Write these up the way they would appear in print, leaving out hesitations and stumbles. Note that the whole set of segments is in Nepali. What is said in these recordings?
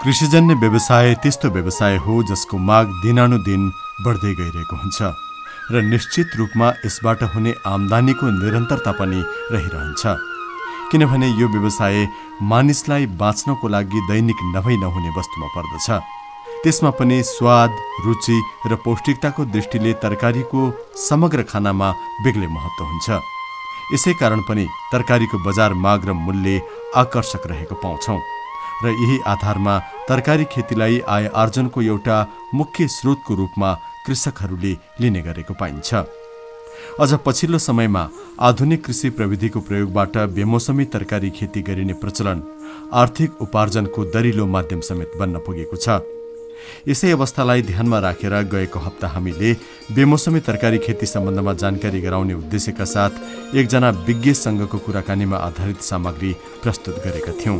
कृषिजन्य व्यवसाय त्यस्तो व्यवसाय हो जसको माग दिनानुदिन बढ्दै गइरहेको हुन्छ र निश्चित रूपमा यसबाट हुने आम्दानीको निरन्तरता पनि रहिरहन्छ। किनभने यो व्यवसाय मानिसलाई बाँच्नको लागि दैनिक नभई नहुने वस्तुमा पर्दछ। त्यसमा पनि स्वाद, रुचि र पौष्टिकताको दृष्टिले तरकारीको समग्र खानामा बेग्लै महत्त्व हुन्छ। यसै कारण पनि तरकारीको बजार माग र मूल्य आकर्षक रहेको पाउँछौं र यही आधारमा तरकारी खेतीलाई आय आर्जनको एउटा मुख्य स्रोतको रूपमा कृषकहरूले लिने गरेको पाइन्छ। अझ पछिल्लो समयमा आधुनिक कृषि प्रविधिको प्रयोगबाट बेमौसमी तरकारी खेती गरिने प्रचलन आर्थिक उपार्जनको दरिलो माध्यम समेत बन्न पुगेको छ। यसै अवस्थालाई ध्यानमा राखेर गएको हप्ता हामीले बेमौसमी तरकारी खेती सम्बन्धमा जानकारी गराउने उद्देश्यका साथ एकजना विज्ञसँगको कुराकानीमा आधारित सामग्री प्रस्तुत गरेका थियौं।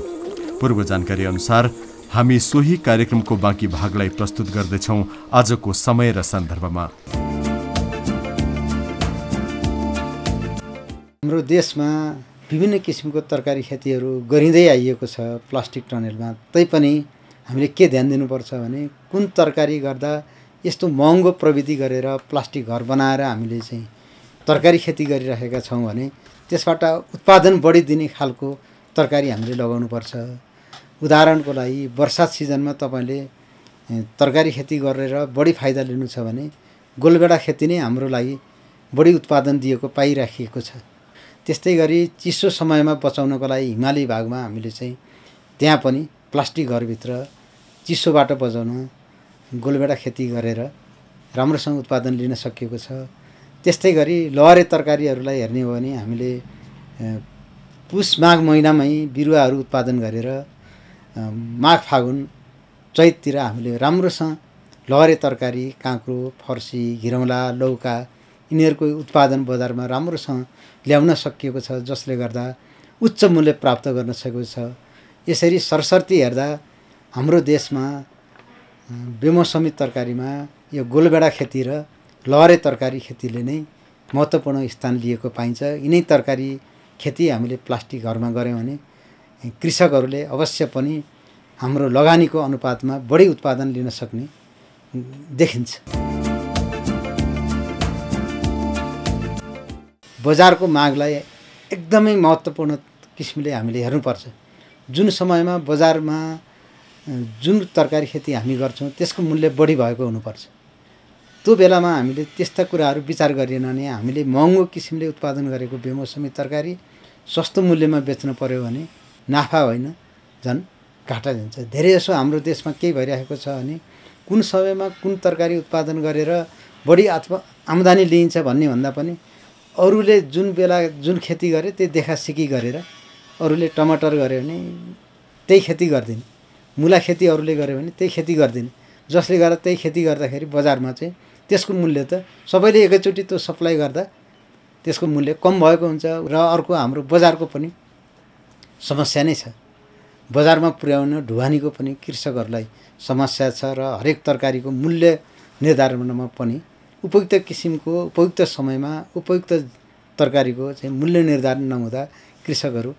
पूर्व जानकारी अनुसार हामी सोही कार्यक्रमको बाँकी भागलाई प्रस्तुत गर्दैछौं आजको समय र सन्दर्भमा। हाम्रो देशमा विभिन्न किसिमको तरकारी खेतीहरू गरिँदै आइएको छ प्लास्टिक टनेलमा। तैपनि हामीले के ध्यान दिनुपर्छ भने कुन तरकारी गर्दा यस्तो महँगो प्रविधि गरेर प्लास्टिक घर बनाएर हामीले चाहिँ तरकारी खेती गरिरहेका छौँ भने त्यसबाट उत्पादन बढी दिने खालको तरकारी हामीले लगाउनुपर्छ। उदाहरणको लागि वर्षा सिजनमा तपाईँले तरकारी खेती गरेर बढी फाइदा लिनु छ भने गोलभेडा खेती नै हाम्रो लागि बढी उत्पादन दिएको पाइराखिएको छ। त्यस्तै गरी चिसो समयमा बचाउनको लागि हिमाली भागमा हामीले चाहिँ त्यहाँ पनि प्लास्टिक घरभित्र चिसोबाट बचाउन गोलभेडा खेती गरेर राम्रोसँग उत्पादन लिन सकिएको छ। त्यस्तै गरी लहरे तरकारीहरूलाई हेर्ने हो भने हामीले पुष माघ महिनामै बिरुवाहरू उत्पादन गरेर माघ फागुन चैततिर हामीले राम्रोसँग लहरे तरकारी काँक्रो, फर्सी, घिरौँला, लौका यिनीहरूको उत्पादन बजारमा राम्रोसँग ल्याउन सकिएको छ, जसले गर्दा उच्च मूल्य प्राप्त गर्न सकेको छ। यसरी सरसर्ती हेर्दा हाम्रो देशमा बेमौसमी तरकारीमा यो गोलभेडा खेती र लहरे तरकारी खेतीले नै महत्त्वपूर्ण स्थान लिएको पाइन्छ। यिनै तरकारी खेती हामीले प्लास्टिक घरमा गऱ्यौँ भने कृषकहरूले अवश्य पनि हाम्रो लगानीको अनुपातमा बढी उत्पादन लिन सक्ने देखिन्छ। बजारको मागलाई एकदमै महत्त्वपूर्ण किसिमले हामीले हेर्नुपर्छ। जुन समयमा बजारमा जुन तरकारी खेती हामी गर्छौँ त्यसको मूल्य बढी भएको हुनुपर्छ। त्यो बेलामा हामीले त्यस्ता कुराहरू विचार गरिएन भने हामीले महँगो किसिमले उत्पादन गरेको बेमौसमी तरकारी सस्तो मूल्यमा बेच्न पर्यो भने नाफा होइन झन् घाटा जान्छ। धेरै जसो हाम्रो देशमा के भइरहेको छ भने कुन समयमा कुन तरकारी उत्पादन गरेर बढी आम्दानी लिइन्छ भन्ने भन्दा पनि अरूले जुन बेला जुन खेती गरे त्यही देखासिकी गरेर अरूले टमाटर गर्यो भने त्यही खेती गर्दिन्, मुला खेती अरूले गर्यो भने त्यही खेती गर्दिन्, जसले गर्दा त्यही खेती गर्दाखेरि बजारमा चाहिँ त्यसको मूल्य त सबैले एकैचोटि त्यो सप्लाई गर्दा त्यसको मूल्य कम भएको हुन्छ। र अर्को हाम्रो बजारको पनि समस्या नै छ। बजारमा पुर्याउन ढुवानीको पनि कृषकहरूलाई समस्या छ र हरेक तरकारीको मूल्य निर्धारणमा पनि उपयुक्त किसिमको उपयुक्त समयमा उपयुक्त तरकारीको चाहिँ मूल्य निर्धारण नहुँदा कृषकहरू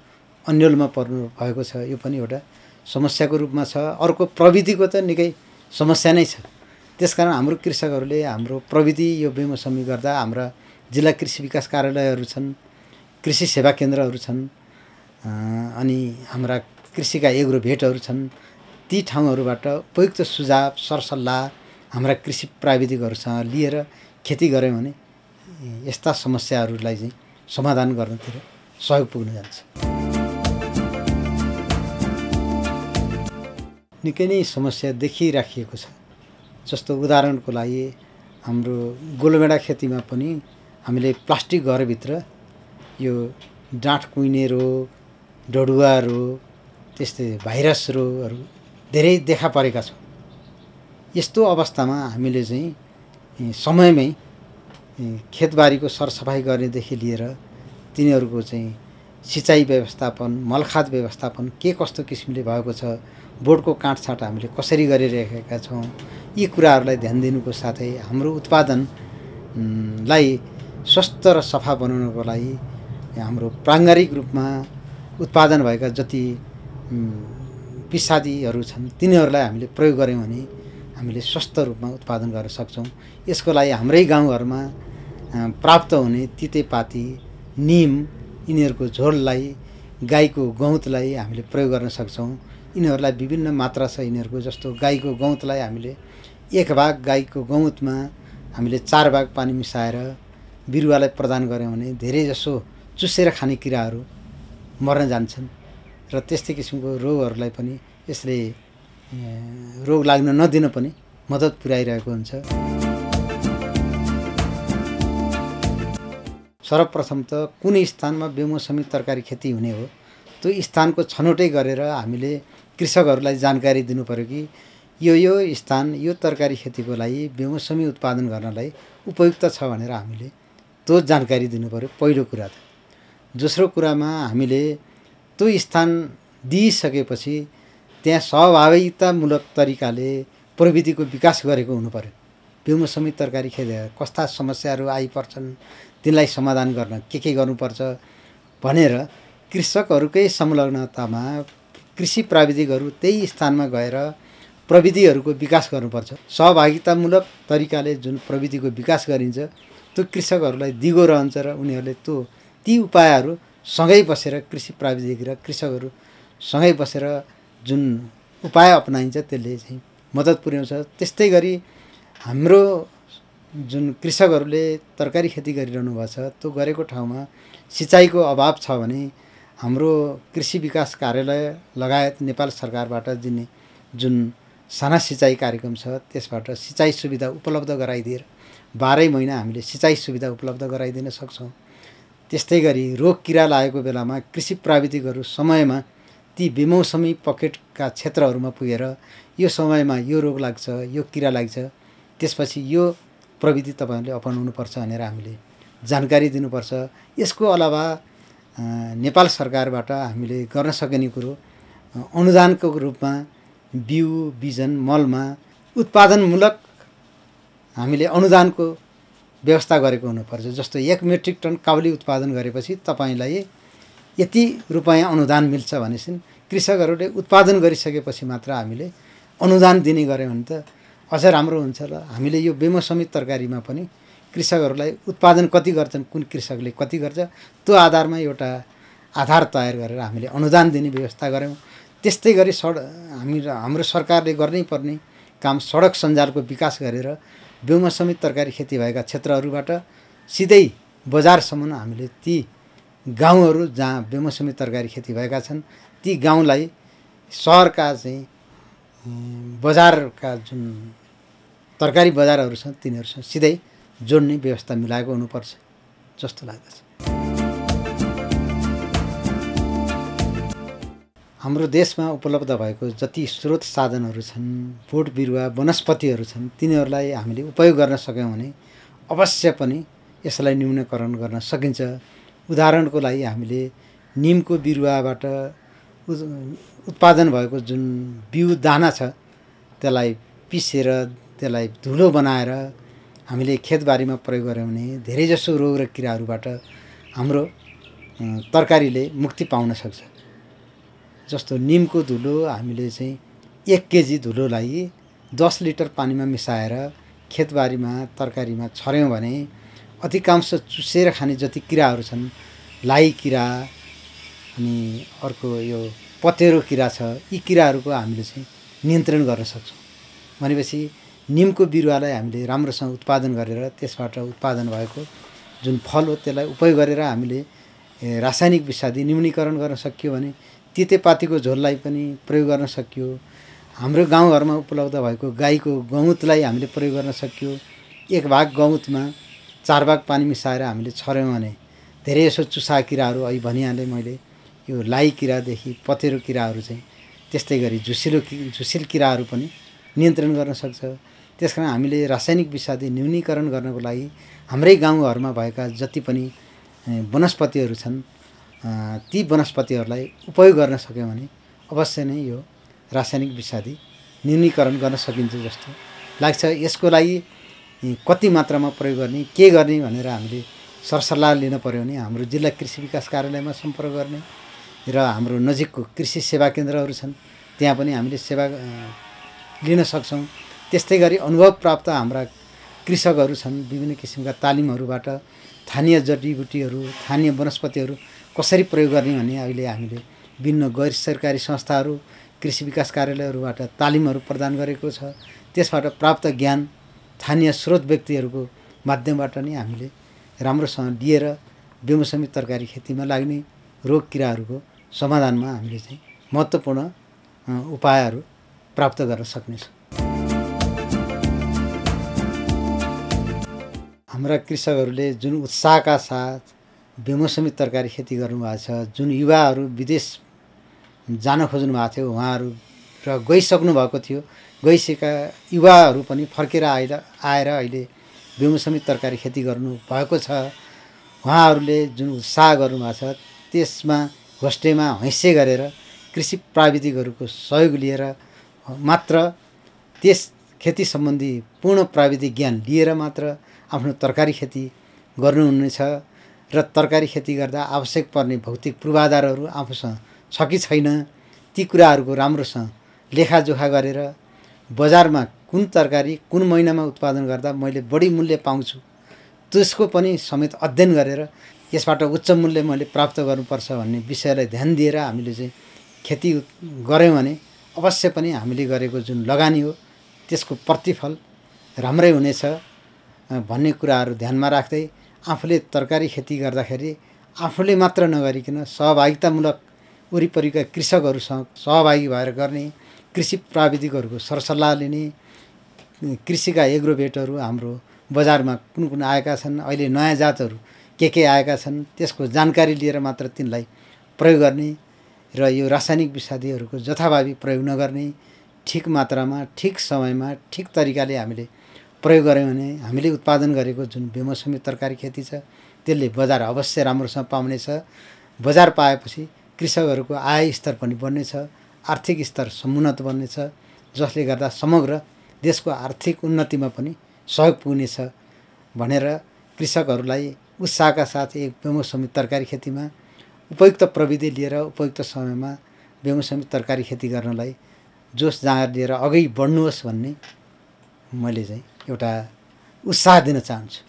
अन्यलमा पर्नु भएको छ। यो पनि एउटा समस्याको रूपमा छ। अर्को प्रविधिको त निकै समस्या नै छ। त्यसकारण हाम्रो कृषकहरूले हाम्रो प्रविधि यो बेमौसमी गर्दा हाम्रा जिल्ला कृषि विकास कार्यालयहरू छन्, कृषि सेवा केन्द्रहरू छन्, अनि हाम्रा कृषिका एग्रो भेटहरू छन्। ती ठाउँहरूबाट उपयुक्त सुझाव सरसल्लाह हाम्रा कृषि प्राविधिकहरूसँग लिएर खेती गऱ्यौँ भने यस्ता समस्याहरूलाई चाहिँ समाधान गर्नतिर सहयोग पुग्न जान्छ। निकै नै समस्या देखिराखिएको छ। जस्तो उदाहरणको लागि हाम्रो गोलभेडा खेतीमा पनि हामीले प्लास्टिक घरभित्र यो डाँठ कुहिने रोग, डढुवा रोग, त्यस्तै भाइरस रोगहरू धेरै देखा परेका छौँ। यस्तो अवस्थामा हामीले चाहिँ समयमै खेतबारीको सरसफाइ गर्नेदेखि लिएर तिनीहरूको चाहिँ सिँचाइ व्यवस्थापन, मलखाद व्यवस्थापन के कस्तो किसिमले भएको छ, बोर्डको काटछाँट हामीले कसरी गरिरहेका छौँ, यी कुराहरूलाई ध्यान दिनुको साथै हाम्रो उत्पादनलाई स्वस्थ र सफा बनाउनको लागि हाम्रो प्राङ्गारिक रूपमा उत्पादन भएका जति विषादीहरू छन् तिनीहरूलाई हामीले प्रयोग गऱ्यौँ भने हामीले स्वस्थ रूपमा उत्पादन गर्न सक्छौँ। यसको लागि हाम्रै गाउँघरमा प्राप्त हुने तितेपाती, निम यिनीहरूको झोललाई, गाईको गौतलाई हामीले प्रयोग गर्न सक्छौँ। यिनीहरूलाई विभिन्न मात्रा छ यिनीहरूको, जस्तो गाईको गौतलाई हामीले 1 भाग गाईको गौतमा हामीले 4 भाग पानी मिसाएर बिरुवालाई प्रदान गऱ्यौँ भने धेरैजसो चुसेर खाने किराहरू मर्न जान्छन् र त्यस्तै किसिमको रोगहरूलाई पनि यसले रोग लाग्न नदिन पनि मद्दत पुर्याइरहेको हुन्छ। सर्वप्रथम त कुनै स्थानमा बेमौसमी तरकारी खेती हुने हो त्यो स्थानको छनौटै गरेर हामीले कृषकहरूलाई जानकारी दिनु पर्यो कि यो स्थान यो तरकारी खेतीको लागि बेमौसमी उत्पादन गर्नलाई उपयुक्त छ भनेर हामीले त्यो जानकारी दिनु पर्यो पहिलो कुरा त। दोस्रो कुरामा हामीले त्यो स्थान दिइसकेपछि त्यहाँ सहभागितामूलक तरिकाले प्रविधिको विकास गरेको हुनु पर्यो। बेमौसमी तरकारी खेती कस्ता समस्याहरू आइपर्छन् तिनलाई समाधान गर्न के गर्नुपर्छ भनेर कृषकहरूकै संलग्नतामा कृषि प्राविधिकहरू त्यही स्थानमा गएर प्रविधिहरूको विकास गर्नुपर्छ। सहभागितामूलक तरिकाले जुन प्रविधिको विकास गरिन्छ त्यो कृषकहरूलाई दिगो रहन्छ र उनीहरूले ती उपायहरू सँगै बसेर कृषि प्राविधिक र कृषकहरू सँगै बसेर जुन उपाय अपनाइन्छ त्यसले चाहिँ मद्दत पुर्याउँछ। त्यस्तै गरी हाम्रो जुन कृषकहरूले तरकारी खेती गरिरहनु भएको छ त्यो गरेको ठाउँमा सिँचाइको अभाव छ भने हाम्रो कृषि विकास कार्यालय लगायत नेपाल सरकारबाट दिने जुन साना सिँचाइ कार्यक्रम छ त्यसबाट सिँचाइ सुविधा उपलब्ध गराइदिएर 12 महिना हामीले सिँचाइ सुविधा उपलब्ध गराइदिन सक्छौँ। त्यस्तै गरी रोग किरा लागेको बेलामा कृषि प्राविधिकहरू समयमा ती बेमौसमी पकेटका क्षेत्रहरूमा पुगेर यो समयमा यो रोग लाग्छ, यो किरा लाग्छ, त्यसपछि यो प्रविधि तपाईँहरूले अपनाउनुपर्छ भनेर हामीले जानकारी दिनुपर्छ। यसको अलावा नेपाल सरकारबाट हामीले गर्न सकिने कुरो अनुदानको रूपमा बिउ, बिजन, मलमा उत्पादनमूलक हामीले अनुदानको व्यवस्था गरेको हुनुपर्छ। जस्तो 1 मेट्रिक टन काउली उत्पादन गरेपछि तपाईँलाई यति रुपैयाँ अनुदान मिल्छ भनेपछि कृषकहरूले उत्पादन गरिसकेपछि मात्र हामीले अनुदान दिने गऱ्यौँ भने त अझ राम्रो हुन्छ र हामीले यो बेमौसमी तरकारीमा पनि कृषकहरूलाई उत्पादन कति गर्छन्, कुन कृषकले कति गर्छ त्यो आधारमा एउटा आधार तयार गरेर हामीले अनुदान दिने व्यवस्था गऱ्यौँ। त्यस्तै गरी हाम्रो सरकारले गर्नै पर्ने काम सडक सञ्जालको विकास गरेर बेमौसमी तरकारी खेती भएका क्षेत्रहरूबाट सिधै बजारसम्म हामीले ती गाउँहरू जहाँ बेमौसमी तरकारी खेती भएका छन् ती गाउँलाई सहरका चाहिँ बजारका जुन तरकारी बजारहरू छन् तिनीहरूसँग सिधै जोड्ने व्यवस्था मिलाएको हुनुपर्छ जस्तो लाग्दछ। हाम्रो देशमा उपलब्ध भएको जति स्रोत साधनहरू छन्, बोट बिरुवा, वनस्पतिहरू छन् तिनीहरूलाई हामीले उपयोग गर्न सक्यौँ भने अवश्य पनि यसलाई न्यूनीकरण गर्न सकिन्छ। उदाहरणको लागि हामीले निमको बिरुवाबाट उत्पादन भएको जुन बिउ दाना छ त्यसलाई पिसेर त्यसलाई धुलो बनाएर हामीले खेतबारीमा प्रयोग गऱ्यौँ भने धेरैजसो रोग र किराहरूबाट हाम्रो तरकारीले मुक्ति पाउन सक्छ। जस्तो निमको धुलो हामीले चाहिँ 1 केजी धुलोलाई 10 लिटर पानीमा मिसाएर खेतबारीमा तरकारीमा छर्यौँ भने अधिकांश चुसेर खाने जति किराहरू छन्, लाई किरा अनि अर्को यो पतेरो किरा छ, यी किराहरूको हामीले चाहिँ नियन्त्रण गर्न सक्छौँ। भनेपछि निमको बिरुवालाई हामीले राम्रोसँग उत्पादन गरेर त्यसबाट उत्पादन भएको जुन फल हो त्यसलाई उपयोग गरेर हामीले रासायनिक विषादी न्यूनीकरण गर्न सकियो भने तितेपातीको झोललाई पनि प्रयोग गर्न सकियो। हाम्रो गाउँघरमा उपलब्ध भएको गाईको गौतलाई हामीले प्रयोग गर्न सकियो। 1 भाग गौतमा 4 भाग पानी मिसाएर हामीले छर्यौँ भने धेरै यसो चुसा किराहरू अहिले भनिहालेँ मैले, यो लाई किरादेखि पतेरो किराहरू चाहिँ त्यस्तै गरी झुसिल किराहरू पनि नियन्त्रण गर्न सक्छ। त्यसकारण हामीले रासायनिक विषादी न्यूनीकरण गर्नको लागि हाम्रै गाउँघरमा भएका जति पनि वनस्पतिहरू छन् ती वनस्पतिहरूलाई उपयोग गर्न सक्यौँ भने अवश्य नै यो रासायनिक विषादी न्यूनीकरण गर्न सकिन्छ जस्तो लाग्छ। यसको लागि कति मात्रामा प्रयोग गर्ने, के गर्ने भनेर हामीले सरसल्लाह लिन पर्यो भने हाम्रो जिल्ला कृषि विकास कार्यालयमा सम्पर्क गर्ने र हाम्रो नजिकको कृषि सेवा केन्द्रहरू छन् त्यहाँ पनि हामीले सेवा लिन सक्छौँ। त्यस्तै गरी अनुभव प्राप्त हाम्रा कृषकहरू छन्। विभिन्न किसिमका तालिमहरूबाट स्थानीय जडीबुटीहरू, स्थानीय वनस्पतिहरू कसरी प्रयोग गर्ने भन्ने अहिले हामीले विभिन्न गैर सरकारी संस्थाहरू, कृषि विकास कार्यालयहरूबाट तालिमहरू प्रदान गरेको छ। त्यसबाट प्राप्त ज्ञान स्थानीय स्रोत व्यक्तिहरूको माध्यमबाट नै हामीले राम्रोसँग लिएर बेमौसमी तरकारी खेतीमा लाग्ने रोग किराहरूको समाधानमा हामीले चाहिँ महत्त्वपूर्ण उपायहरू प्राप्त गर्न सक्नेछौँ। हाम्रा कृषकहरूले जुन उत्साहका साथ बेमौसमी तरकारी खेती गर्नुभएको छ, जुन युवाहरू विदेश जान खोज्नु भएको थियो उहाँहरू र गइसक्नु भएको थियो, गइसकेका युवाहरू पनि फर्केर आएर अहिले बेमौसमी तरकारी खेती गर्नु भएको छ। उहाँहरूले जुन उत्साह गर्नुभएको छ त्यसमा होस्टेमा हैसे गरेर कृषि प्राविधिकहरूको सहयोग लिएर मात्र त्यस खेती सम्बन्धी पूर्ण प्राविधिक ज्ञान लिएर मात्र आफ्नो तरकारी खेती गर्नुहुनेछ र तरकारी खेती गर्दा आवश्यक पर्ने भौतिक पूर्वाधारहरू आफूसँग छ कि छैन ती कुराहरूको राम्रोसँग लेखाजोखा गरेर बजारमा कुन तरकारी कुन महिनामा उत्पादन गर्दा मैले बढी मूल्य पाउँछु त्यसको पनि समेत अध्ययन गरेर यसबाट उच्च मूल्य मैले प्राप्त गर्नुपर्छ भन्ने विषयलाई ध्यान दिएर हामीले चाहिँ खेती गऱ्यौँ भने अवश्य पनि हामीले गरेको जुन लगानी हो त्यसको प्रतिफल राम्रै हुनेछ भन्ने कुराहरू ध्यानमा राख्दै आफूले तरकारी खेती गर्दाखेरि आफूले मात्र नगरिकन सहभागितामूलक वरिपरिका कृषकहरूसँग सहभागी भएर गर्ने, कृषि प्राविधिकहरूको सरसल्लाह लिने, कृषिका एग्रोभेटहरू हाम्रो बजारमा कुन कुन आएका छन्, अहिले नयाँ जातहरू के आएका छन् त्यसको जानकारी लिएर मात्र तिनलाई प्रयोग गर्ने र यो रासायनिक विषादीहरूको जथाभावी प्रयोग नगर्ने, ठिक मात्रामा ठिक समयमा ठिक तरिकाले हामीले प्रयोग गऱ्यौँ भने हामीले उत्पादन गरेको जुन बेमौसमी तरकारी खेती छ त्यसले बजार अवश्य राम्रोसँग पाउनेछ। बजार पाएपछि कृषकहरूको आय स्तर पनि बढ्नेछ, आर्थिक स्तर समुन्नत बन्नेछ, जसले गर्दा समग्र देशको आर्थिक उन्नतिमा पनि सहयोग पुग्नेछ भनेर कृषकहरूलाई उत्साहका साथ एक बेमौसमी तरकारी खेतीमा उपयुक्त प्रविधि लिएर उपयुक्त समयमा बेमौसमी तरकारी खेती गर्नलाई जोस जाँगर लिएर अघि बढ्नुहोस् भन्ने मैले चाहिँ एउटा उत्साह दिन चाहन्छु।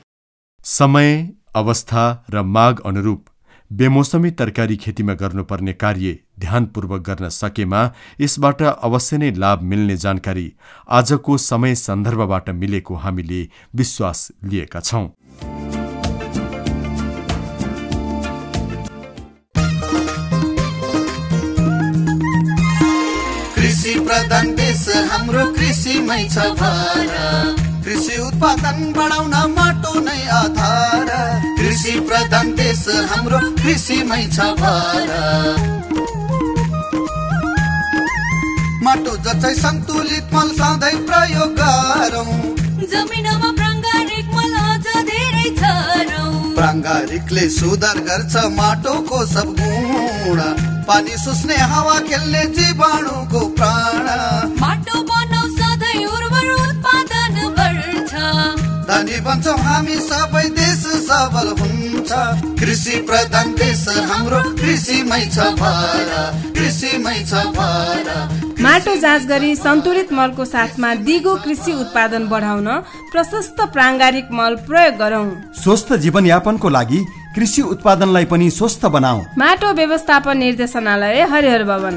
समय, अवस्था र माग अनुरूप बेमौसमी तरकारी खेतीमा गर्नुपर्ने कार्य ध्यानपूर्वक गर्न सकेमा यसबाट अवश्य नै लाभ मिल्ने जानकारी आजको समय सन्दर्भबाट मिलेको हामीले विश्वास लिएका छौं। कृषि प्रधान देश हाम्रो कृषिमै छ भर, कृषि उत्पादन बढाउन माटो नै आधार। कृषि प्रधान देश हाम्रो कृषिमै छ भर, माटो जस्तै सन्तुलित मल सधैँ प्रयोग गरौँ, जमिनमा प्राङ्गारिक मल अझ धेरै छरौँ। प्राङ्गारिकले सुधार गर्छ माटोको सब गुण, पानी सुस्ने हावा खेल्ने जीवाणुको प्राण। माटो बनाउ सधैँ उर्वर उत्पादन बढ्छ, धनी बन्छौँ हामी सबै देश सबल हुन्छ। कृषि प्रधान देश हाम्रो कृषिमै छ भर, कृषिमै छ भर। माटो जाँच गरी सन्तुलित मलको साथमा दिगो कृषि उत्पादन बढाउन प्रशस्त प्राङ्गारिक मल प्रयोग गरौँ। स्वस्थ जीवनयापनको लागि कृषि उत्पादनलाई पनि स्वस्थ बनाऊ। माटो व्यवस्थापन निर्देशनालय, हरिहर भवन।